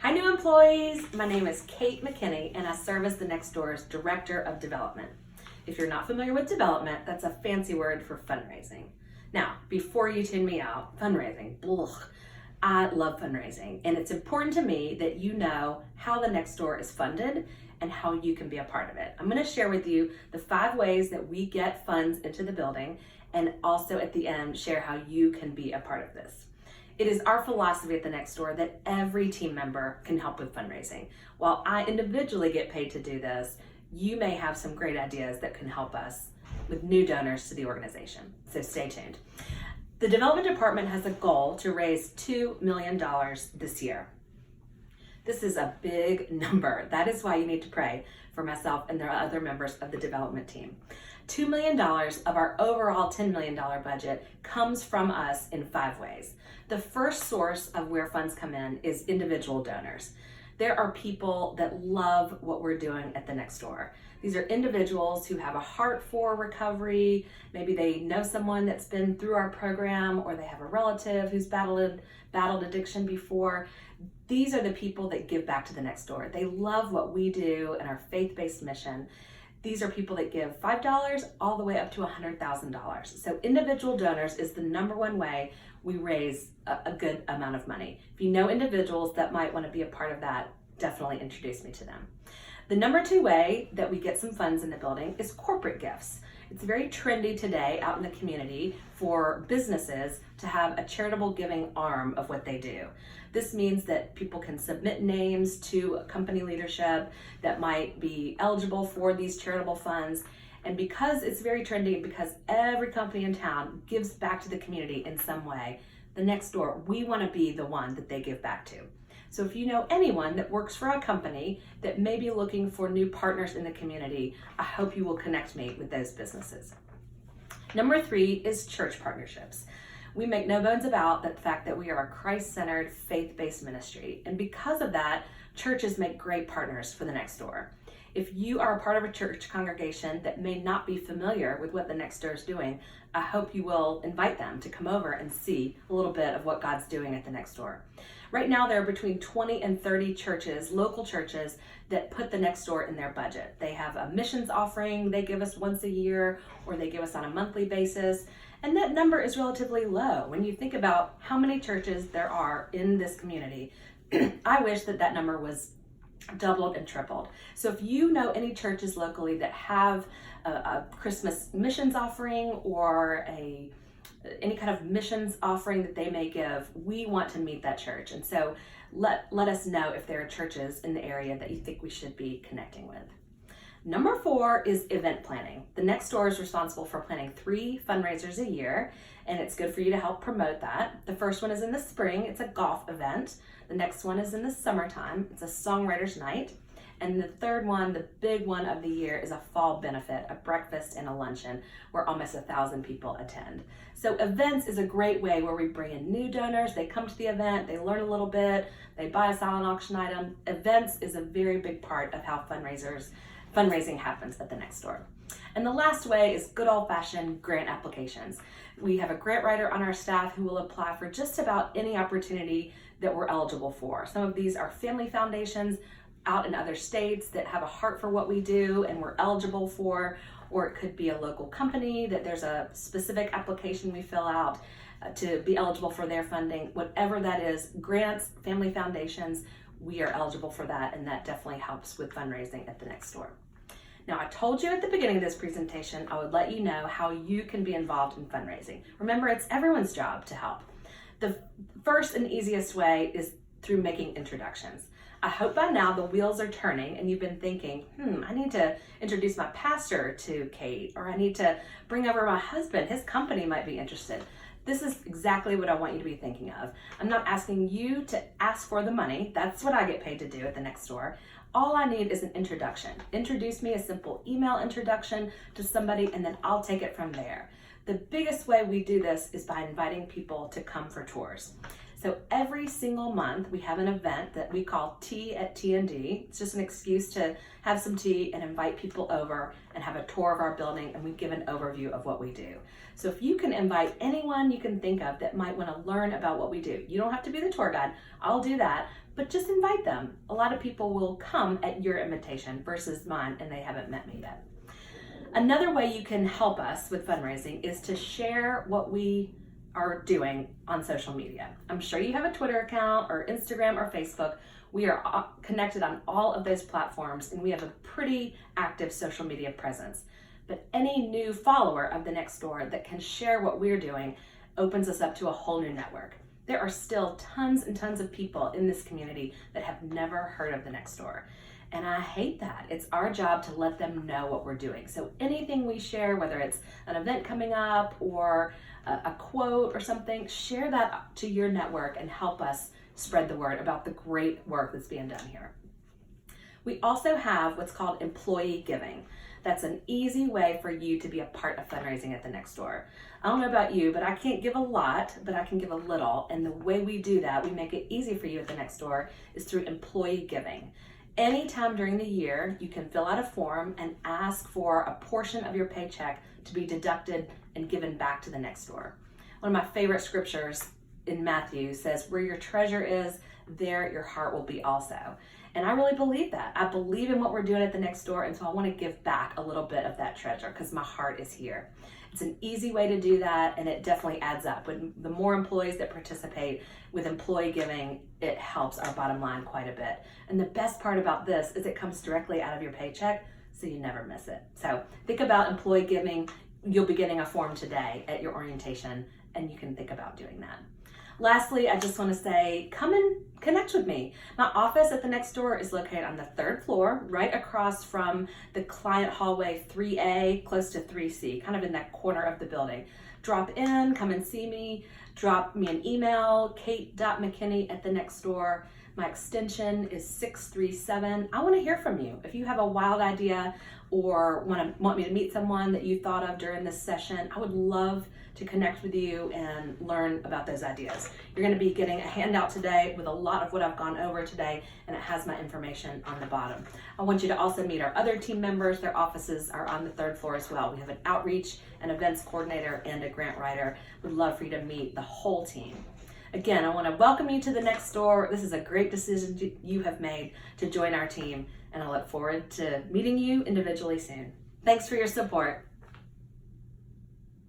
Hi, new employees. My name is Kate McKinnie, and I serve as the Next Door's Director of Development. If you're not familiar with development, that's a fancy word for fundraising. Now, before you tune me out, fundraising, I love fundraising, and it's important to me that you know how the Next Door is funded and how you can be a part of it. I'm going to share with you the 5 ways that we get funds into the building, and also at the end share how you can be a part of this. It is our philosophy at the Next Door that every team member can help with fundraising. While I individually get paid to do this, you may have some great ideas that can help us with new donors to the organization. So stay tuned. The development department has a goal to raise $2 million this year. This is a big number. That is why you need to pray for myself and the other members of the development team. $2 million of our overall $10 million budget comes from us in 5 ways. The first source of where funds come in is individual donors. There are people that love what we're doing at the Next Door. These are individuals who have a heart for recovery. Maybe they know someone that's been through our program, or they have a relative who's battled addiction before. These are the people that give back to the Next Door. They love what we do and our faith-based mission. These are people that give $5 all the way up to $100,000. So individual donors is the number one way we raise a good amount of money. If you know individuals that might want to be a part of that, definitely introduce me to them. The number 2 way that we get some funds in the building is corporate gifts. It's very trendy today out in the community for businesses to have a charitable giving arm of what they do. This means that people can submit names to company leadership that might be eligible for these charitable funds. And because it's very trendy, because every company in town gives back to the community in some way, the Next Door, we want to be the one that they give back to. So if you know anyone that works for a company that may be looking for new partners in the community, I hope you will connect me with those businesses. Number 3 is church partnerships. We make no bones about the fact that we are a Christ-centered, faith-based ministry. And because of that, churches make great partners for the Next Door. If you are a part of a church congregation that may not be familiar with what the Next Door is doing, I hope you will invite them to come over and see a little bit of what God's doing at the Next Door. Right now, there are between 20 and 30 churches, local churches, that put the Next Door in their budget. They have a missions offering they give us once a year, or they give us on a monthly basis. And that number is relatively low. When you think about how many churches there are in this community, I wish that number was doubled and tripled. So if you know any churches locally that have a Christmas missions offering or any kind of missions offering that they may give, we want to meet that church. And so let us know if there are churches in the area that you think we should be connecting with. Number 4 is event planning. The Next Door is responsible for planning 3 fundraisers a year, and it's good for you to help promote that. The first one is in the spring. It's a golf event. The next one is in the summertime. It's a songwriter's night. And the third one, the big one of the year, is a fall benefit, a breakfast and a luncheon where almost 1,000 people attend. So events is a great way where we bring in new donors. They come to the event, they learn a little bit, they buy a silent auction item. Events is a very big part of how fundraising happens at the Next Door. And the last way is good old-fashioned grant applications. We have a grant writer on our staff who will apply for just about any opportunity that we're eligible for. Some of these are family foundations out in other states that have a heart for what we do and we're eligible for, or it could be a local company that there's a specific application we fill out to be eligible for their funding. Whatever that is, grants, family foundations, we are eligible for that, and that definitely helps with fundraising at the Next Door. Now, I told you at the beginning of this presentation, I would let you know how you can be involved in fundraising. Remember, it's everyone's job to help. The first and easiest way is through making introductions. I hope by now the wheels are turning and you've been thinking, I need to introduce my pastor to Kate, or I need to bring over my husband. His company might be interested. This is exactly what I want you to be thinking of. I'm not asking you to ask for the money. That's what I get paid to do at the Next Door. All I need is an introduction. Introduce me, a simple email introduction to somebody, and then I'll take it from there. The biggest way we do this is by inviting people to come for tours. So every single month we have an event that we call Tea at T&D. It's just an excuse to have some tea and invite people over and have a tour of our building, and we give an overview of what we do. So if you can invite anyone you can think of that might want to learn about what we do, you don't have to be the tour guide, I'll do that, but just invite them. A lot of people will come at your invitation versus mine, and they haven't met me yet. Another way you can help us with fundraising is to share what we are doing on social media. I'm sure you have a Twitter account or Instagram or Facebook. We are connected on all of those platforms, and we have a pretty active social media presence. But any new follower of the Next Door that can share what we're doing opens us up to a whole new network. There are still tons and tons of people in this community that have never heard of the Next Door. And I hate that. It's our job to let them know what we're doing. So anything we share, whether it's an event coming up or a quote or something, share that to your network and help us spread the word about the great work that's being done here. We also have what's called employee giving. That's an easy way for you to be a part of fundraising at the Next Door. I don't know about you, but I can't give a lot, but I can give a little. And the way we do that, we make it easy for you at the Next Door, is through employee giving. Anytime during the year, you can fill out a form and ask for a portion of your paycheck to be deducted and given back to the Next Door. One of my favorite scriptures in Matthew says, "Where your treasure is, there your heart will be also." And I really believe that. I believe in what we're doing at the Next Door, and so I want to give back a little bit of that treasure because my heart is here. It's an easy way to do that, and it definitely adds up. When the more employees that participate with employee giving, it helps our bottom line quite a bit. And the best part about this is it comes directly out of your paycheck, so you never miss it. So think about employee giving. You'll be getting a form today at your orientation, and you can think about doing that. Lastly, I just want to say, come and connect with me. My office at the Next Door is located on the 3rd floor, right across from the client hallway 3A, close to 3C, kind of in that corner of the building. Drop in, come and see me, drop me an email, kate.mckinney@thenextdoor. My extension is 637. I want to hear from you. If you have a wild idea or want me to meet someone that you thought of during this session, I would love to connect with you and learn about those ideas. You're going to be getting a handout today with a lot of what I've gone over today, and it has my information on the bottom. I want you to also meet our other team members. Their offices are on the 3rd floor as well. We have an outreach, an events coordinator, and a grant writer. We'd love for you to meet the whole team. Again, I want to welcome you to the Next Door. This is a great decision you have made to join our team, and I look forward to meeting you individually soon. Thanks for your support.